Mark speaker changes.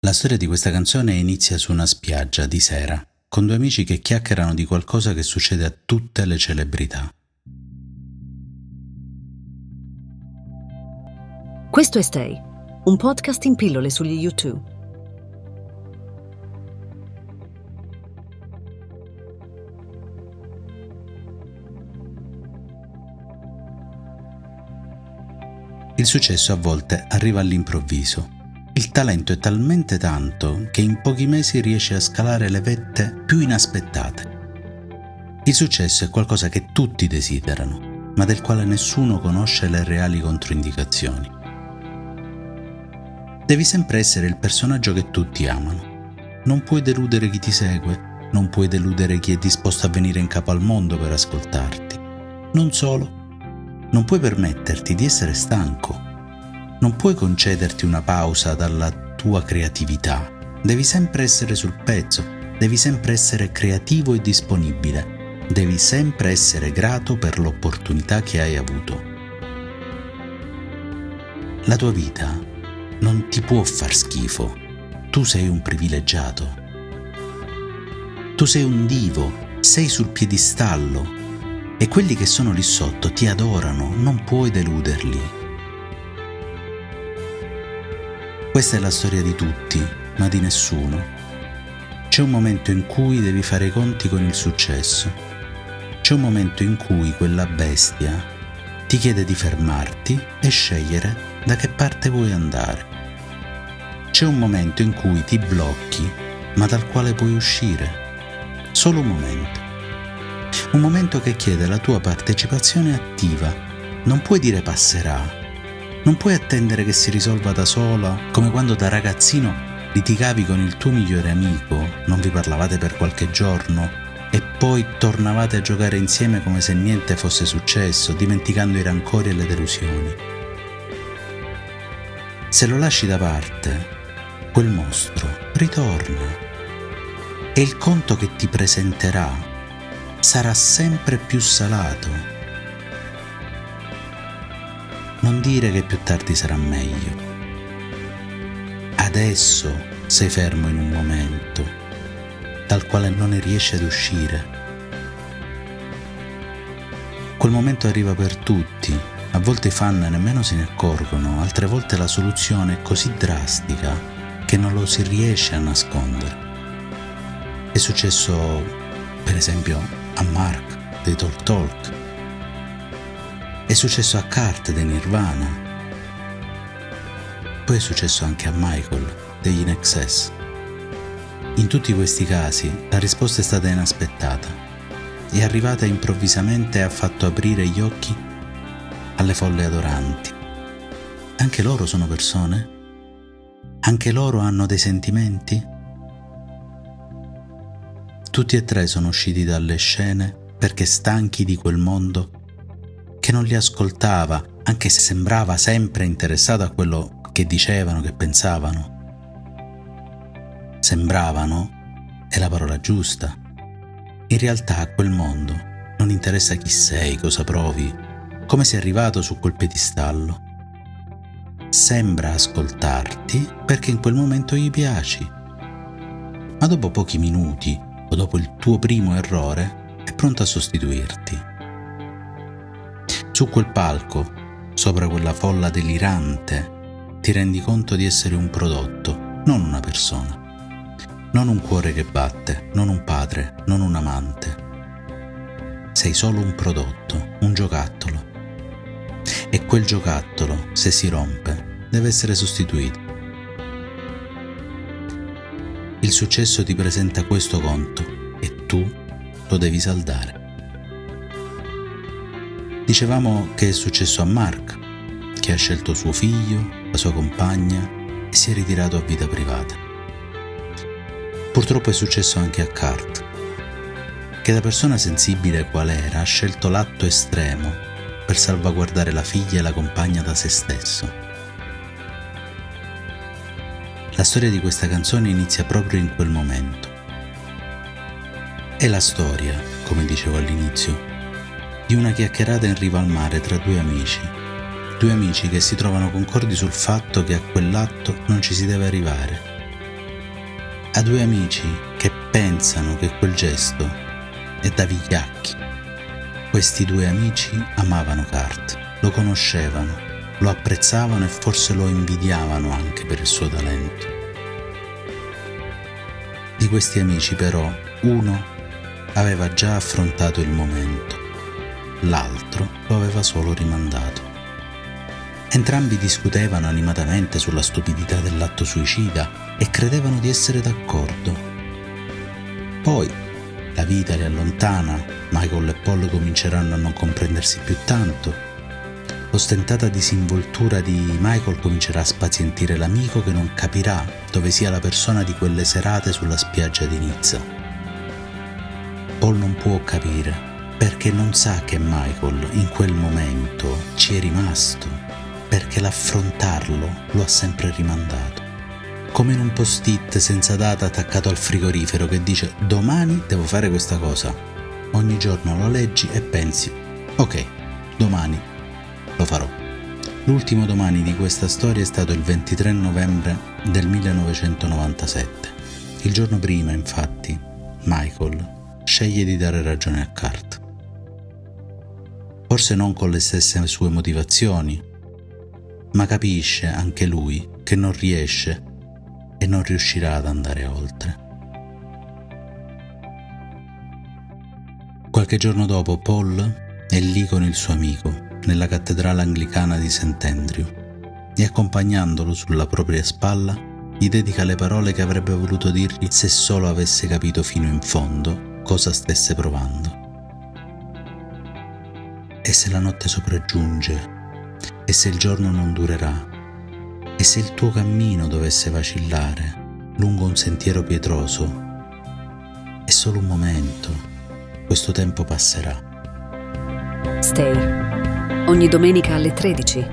Speaker 1: La storia di questa canzone inizia su una spiaggia di sera, con due amici che chiacchierano di qualcosa che succede a tutte le celebrità.
Speaker 2: Questo è Stay, un podcast in pillole sugli U2.
Speaker 1: Il successo a volte arriva all'improvviso. Il talento è talmente tanto che in pochi mesi riesce a scalare le vette più inaspettate. Il successo è qualcosa che tutti desiderano, ma del quale nessuno conosce le reali controindicazioni. Devi sempre essere il personaggio che tutti amano. Non puoi deludere chi ti segue, non puoi deludere chi è disposto a venire in capo al mondo per ascoltarti. Non solo, non puoi permetterti di essere stanco. Non puoi concederti una pausa dalla tua creatività. Devi sempre essere sul pezzo, devi sempre essere creativo e disponibile. Devi sempre essere grato per l'opportunità che hai avuto. La tua vita non ti può far schifo. Tu sei un privilegiato. Tu sei un divo, sei sul piedistallo e quelli che sono lì sotto ti adorano, non puoi deluderli. Questa è la storia di tutti, ma di nessuno. C'è un momento in cui devi fare i conti con il successo. C'è un momento in cui quella bestia ti chiede di fermarti e scegliere da che parte vuoi andare. C'è un momento in cui ti blocchi, ma dal quale puoi uscire. Solo un momento. Un momento che chiede la tua partecipazione attiva. Non puoi dire passerà. Non puoi attendere che si risolva da sola, come quando da ragazzino litigavi con il tuo migliore amico, non vi parlavate per qualche giorno e poi tornavate a giocare insieme come se niente fosse successo, dimenticando i rancori e le delusioni. Se lo lasci da parte, quel mostro ritorna e il conto che ti presenterà sarà sempre più salato. Non dire che più tardi sarà meglio. Adesso sei fermo in un momento dal quale non ne riesci ad uscire. Quel momento arriva per tutti. A volte i fan nemmeno se ne accorgono, altre volte la soluzione è così drastica che non lo si riesce a nascondere. È successo, per esempio, a Mark dei Talk Talk. È successo a Kurt dei Nirvana. Poi è successo anche a Michael degli INXS. In tutti questi casi la risposta è stata inaspettata. È arrivata improvvisamente e ha fatto aprire gli occhi alle folle adoranti. Anche loro sono persone? Anche loro hanno dei sentimenti? Tutti e tre sono usciti dalle scene perché stanchi di quel mondo che non li ascoltava, anche se sembrava sempre interessato a quello che dicevano, che pensavano. Sembravano è la parola giusta. In realtà a quel mondo non interessa chi sei, cosa provi, come sei arrivato su quel piedistallo. Sembra ascoltarti perché in quel momento gli piaci. Ma dopo pochi minuti o dopo il tuo primo errore è pronto a sostituirti. Su quel palco, sopra quella folla delirante, ti rendi conto di essere un prodotto, non una persona. Non un cuore che batte, non un padre, non un amante. Sei solo un prodotto, un giocattolo. E quel giocattolo, se si rompe, deve essere sostituito. Il successo ti presenta questo conto e tu lo devi saldare. Dicevamo che è successo a Mark, che ha scelto suo figlio, la sua compagna e si è ritirato a vita privata. Purtroppo è successo anche a Kurt, che da persona sensibile qual era ha scelto l'atto estremo per salvaguardare la figlia e la compagna da se stesso. La storia di questa canzone inizia proprio in quel momento. È la storia, come dicevo all'inizio, di una chiacchierata in riva al mare tra due amici che si trovano concordi sul fatto che a quell'atto non ci si deve arrivare, a due amici che pensano che quel gesto è da vigliacchi. Questi due amici amavano Kurt, lo conoscevano, lo apprezzavano e forse lo invidiavano anche per il suo talento. Di questi amici però uno aveva già affrontato il momento, l'altro lo aveva solo rimandato. Entrambi discutevano animatamente sulla stupidità dell'atto suicida e credevano di essere d'accordo. Poi la vita li allontana, Michael e Paul cominceranno a non comprendersi più tanto. L'ostentata disinvoltura di Michael comincerà a spazientire l'amico che non capirà dove sia la persona di quelle serate sulla spiaggia di Nizza. Paul non può capire perché non sa che Michael in quel momento ci è rimasto, perché l'affrontarlo lo ha sempre rimandato. Come in un post-it senza data attaccato al frigorifero che dice domani devo fare questa cosa. Ogni giorno lo leggi e pensi ok, domani lo farò. L'ultimo domani di questa storia è stato il 23 novembre del 1997. Il giorno prima, infatti, Michael sceglie di dare ragione a Kurt. Forse non con le stesse sue motivazioni, ma capisce anche lui che non riesce e non riuscirà ad andare oltre. Qualche giorno dopo Paul è lì con il suo amico nella cattedrale anglicana di Sant'Andrew e accompagnandolo sulla propria spalla gli dedica le parole che avrebbe voluto dirgli se solo avesse capito fino in fondo cosa stesse provando. E se la notte sopraggiunge? E se il giorno non durerà? E se il tuo cammino dovesse vacillare lungo un sentiero pietroso? È solo un momento, questo tempo passerà.
Speaker 2: Stay. Ogni domenica alle 13